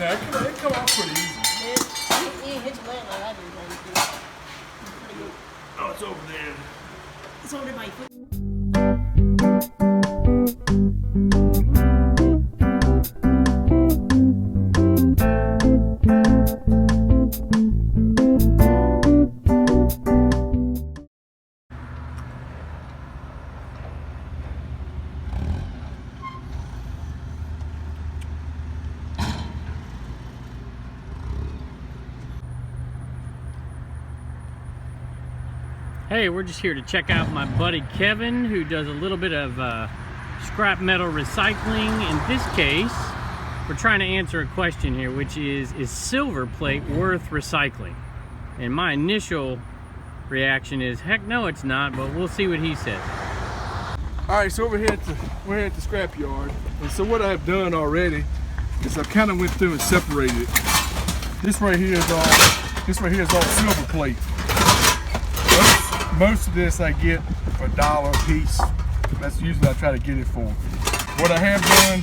Now it come off pretty easy. It hits flat like I do. Pretty good. Oh, it's over there. It's over there by your foot. Hey, we're just here to check out my buddy Kevin, who does a little bit of scrap metal recycling. In this case, we're trying to answer a question here, which is silver plate worth recycling? And my initial reaction is, heck no, it's not, but we'll see what he says. All right, so we're here at the scrap yard, and so what I've done already is I've kind of went through and separated. This right here is all silver plate. Most of this I get for $1 a piece. That's usually I try to get it for. What I have done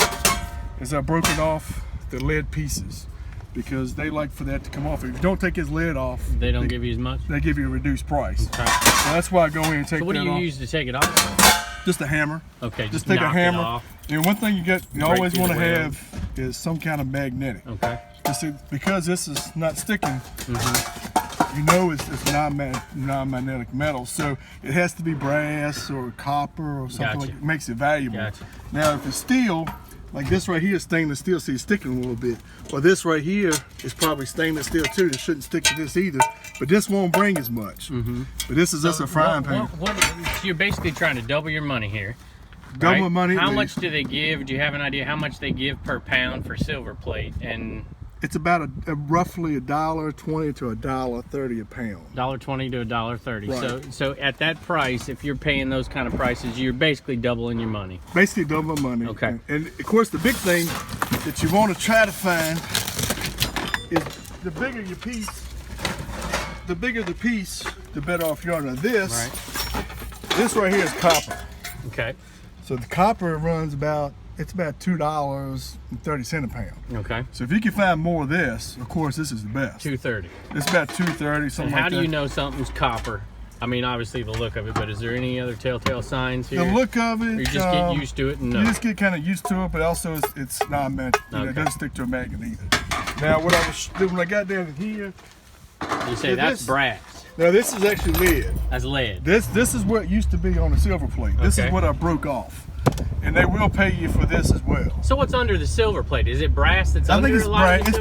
is I've broken off the lead pieces because they like for that to come off. If you don't take his lead off, they don't give you as much? They give you a reduced price. Okay. So that's why I go in and take that off. So what do you use to take it off? Just a hammer. Okay, just take a hammer. And one thing you always want to have is some kind of magnetic. Okay. Because this is not sticking, you know it's non-magnetic metal, so it has to be brass or copper or something like that. Makes it valuable. Gotcha. Now if it's steel, like this right here is stainless steel, so it's sticking a little bit. Or this right here is probably stainless steel too. It shouldn't stick to this either, but this won't bring as much. But this is just a frying pan. You're basically trying to double your money here. Double money. How much do they give? Do you have an idea how much they give per pound for silver plate? And it's about roughly $1.20 to $1.30 a pound. $1.20 to $1.30. Right. So at that price, if you're paying those kind of prices, you're basically doubling your money. Basically double money. Okay. And of course, the big thing that you want to try to find is the bigger your piece, the bigger the piece, the better off you are. Now this right here is copper. Okay. So the copper runs about $2.30 a pound. Okay. So if you can find more of this, of course, this is the best. $2.30. It's about $2.30, something like that. How do you know something's copper? I mean, obviously the look of it, but is there any other telltale signs here? The look of it. Or you just get used to it and know? You just get kind of used to it, but also it's non-magnet. It doesn't stick to a magnet either. Now, what I was doing when I got down here, you say that's brass. Now this is actually lead. That's lead. This is what used to be on the silver plate. This is what I broke off. And they will pay you for this as well. So what's under the silver plate? Is it brass that's under the silver plate? It's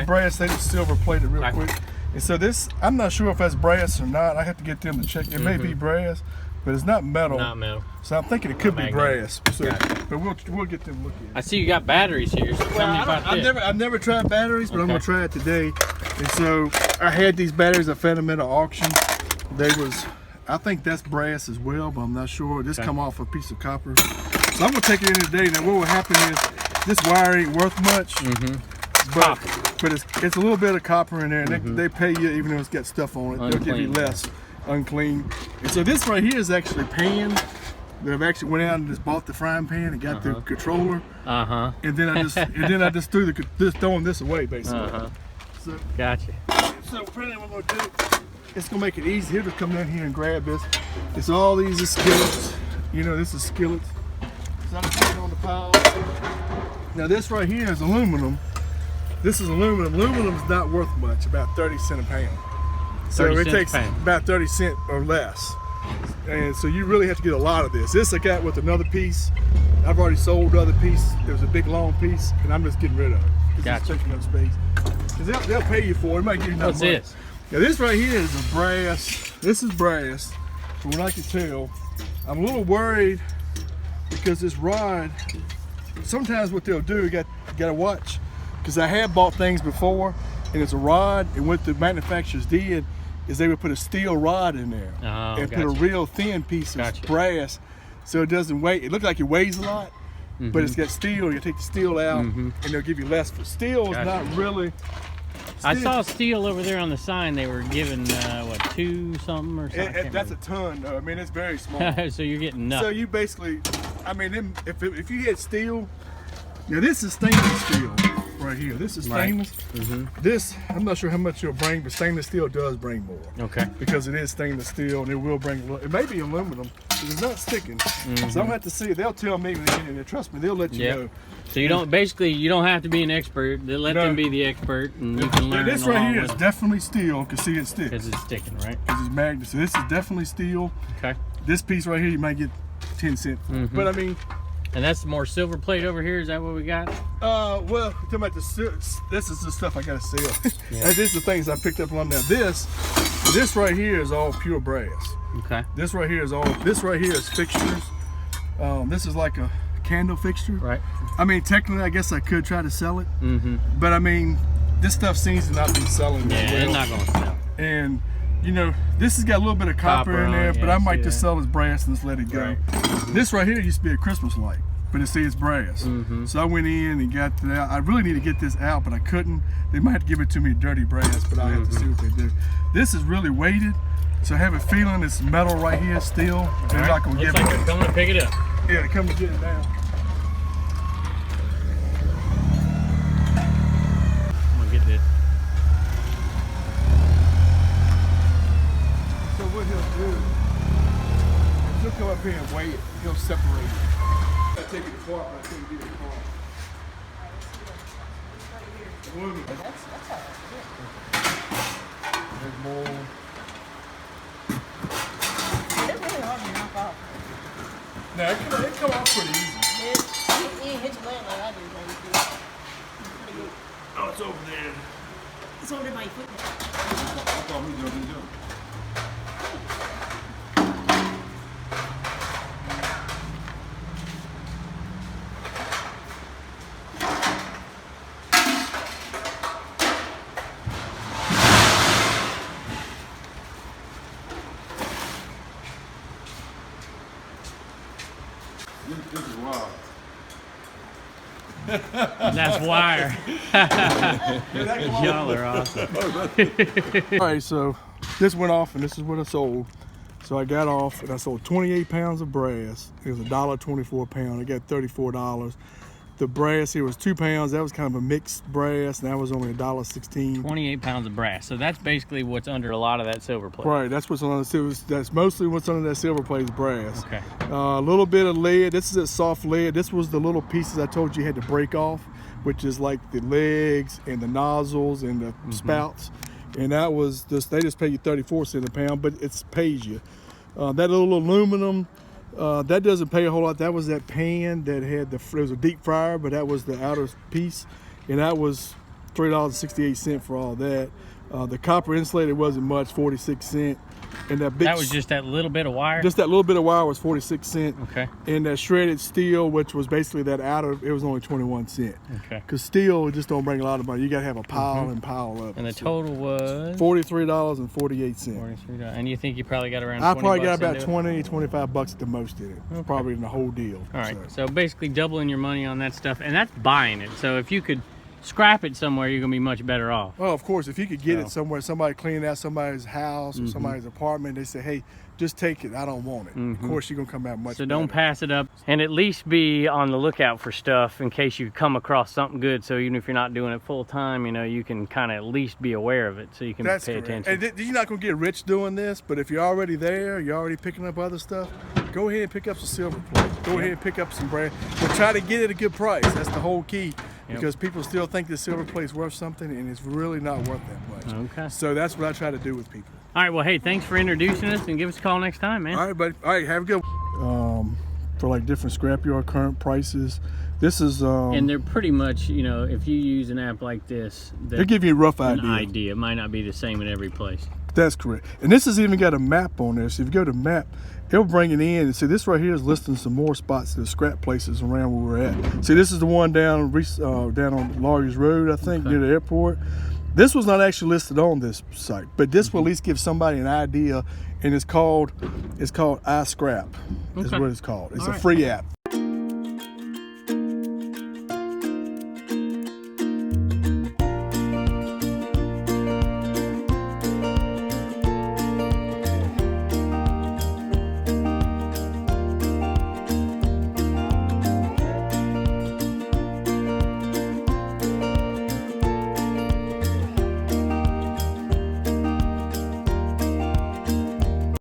brass. They just silver plate it real quick. And so this, I'm not sure if that's brass or not. I have to get them to check. It may be brass, but it's not metal. Not metal. So I'm thinking it could be brass. So, but we'll get them looking. I see you got batteries here. So tell me about this. I've never tried batteries, but I'm gonna try it today. And so I had these batteries. I found them at an auction. I think that's brass as well, but I'm not sure. This come off a piece of copper. So I'm gonna take it in today. Now what will happen is this wire ain't worth much, but it's a little bit of copper in there, and they pay you even though it's got stuff on it. They'll give you less unclean. And so this right here is actually pan. That I've actually went out and just bought the frying pan and got the controller. And then I just throwing this away basically. So, gotcha. So apparently what I'm gonna do, it's gonna make it easy here to come down here and grab this. It's all these skillets. You know, this is skillets. So I'm putting it on the pile. Now this right here is aluminum. This is aluminum. Aluminum is not worth much, about 30 cents a pound. So it takes about 30 cents or less. And so you really have to get a lot of this. This I got with another piece. I've already sold the other piece. There was a big long piece, and I'm just getting rid of it. It's taking up space. Because they'll pay you for it. It might give you enough money. What's this? Now this right here is a brass. This is brass. From what I can tell, I'm a little worried because this rod. Sometimes what they'll do, you got to watch, because I have bought things before, and it's a rod, and what the manufacturers did is they would put a steel rod in there and put a real thin piece of brass, so it doesn't weigh. It looks like it weighs a lot, but it's got steel. You take the steel out, and they'll give you less. For steel is not really. I saw steel over there on the sign. They were giving what, 2 something or something. That's a ton, though. I mean, it's very small. So you're getting nothing. So you basically, I mean, if you had steel, now this is stainless steel. right here. This is Right. stainless. This, I'm not sure how much it'll bring, but stainless steel does bring more. Okay. Because it is stainless steel and it will bring, it may be aluminum, but it's not sticking. So I'm gonna have to see, they'll tell me, and trust me, they'll let you know. So you don't, basically, you don't have to be an expert. They let them be the expert, and you can learn. This right here is definitely steel, because see, it sticks. Because it's sticking, right? Because it's magnet. So this is definitely steel. Okay. This piece right here, you might get 10 cents. But I mean, and that's more silver plate over here. Is that what we got? well, talking about this is the stuff I gotta sell. And this is the things I picked up on now. This right here is all pure brass. Okay. This right here is fixtures. This is like a candle fixture. Right. I mean, technically, I guess I could try to sell it. But I mean, this stuff seems to not be selling. Yeah, well. it's not gonna sell. And you know, this has got a little bit of copper in there, but I might just sell as brass and just let it go. This right here used to be a Christmas light, but it says brass. So I went in and got that. I really need to get this out, but I couldn't. They might have to give it to me dirty brass, but I'll have to see what they do. This is really weighted, so I have a feeling it's metal right here still. They're not gonna give Looks like it. they're coming to pick it up. Yeah, they come to get it down. I'm gonna get this. So what he'll do is he'll come up here and weigh it. He'll separate it. I take it apart, but I couldn't get it apart. That's all right. There's more. They're really hard to knock off. Now it come off pretty easy. You ain't hit your leg like I do, man. It's pretty good. Oh, it's over there. It's over my foot. I thought we were doing it. This is wild. That's wire. Y'all are awesome. All right, so this went off and this is what I sold. So I got off and I sold 28 pounds of brass. It was $1.24 a pound. I got $34. The brass here was 2 pounds. That was kind of a mixed brass, and that was only $1.16. 28 pounds of brass. So that's basically what's under a lot of that silver plate. Right, that's what's on the that's mostly what's under that silver plate is brass. Okay. A little bit of lead. This is a soft lead. This was the little pieces I told you had to break off, which is like the legs and the nozzles and the spouts. And that was just, they just pay you 34 cents a pound, but it pays you. That little aluminum, that doesn't pay a whole lot. That was that pan that had it was a deep fryer, but that was the outer piece, and that was $3.68 for all that. The copper insulated wasn't much, 46 cents. And that big, that was just that little bit of wire? Just that little bit of wire was 46 cents. Okay. And that shredded steel, which was basically that outer, it was only 21 cents. Okay. Because steel just don't bring a lot of money. You got to have a pile and pile up. And the total was? $43.48. $43. And you think you probably got around I 20 probably got bucks about 20, 25 bucks at the most in it. Probably in the whole deal. All right. So basically doubling your money on that stuff. And that's buying it. So if you could scrap it somewhere, you're going to be much better off. Well, of course, if you could get it somewhere, somebody cleaning out somebody's house or somebody's apartment, they say, hey, just take it. I don't want it. Of course, you're going to come out much So better. don't pass it up, and at least be on the lookout for stuff in case you come across something good. So even if you're not doing it full time, you know, you can kind of at least be aware of it so you can That's pay correct. attention. And you're not going to get rich doing this, but if you're already there, you're already picking up other stuff, go ahead and pick up some silver plate. Go ahead and pick up some brass. But try to get it at a good price. That's the whole key. Because people still think the silver plate's worth something, and it's really not worth that much. Okay. So that's what I try to do with people. All right, well, hey, thanks for introducing us, and give us a call next time, man. All right, buddy. All right, have a good one. For like different scrapyard current prices, this is... and they're pretty much, you know, if you use an app like this, they'll give you a rough an idea. idea. It might not be the same in every place. That's correct. And this has even got a map on there. So if you go to map, it'll bring it in. And see, this right here is listing some more spots, the scrap places around where we're at. See, this is the one down on Lawyers Road, I think, near the airport. This was not actually listed on this site, but this will at least give somebody an idea. And it's called iScrap is what it's called. It's a free app.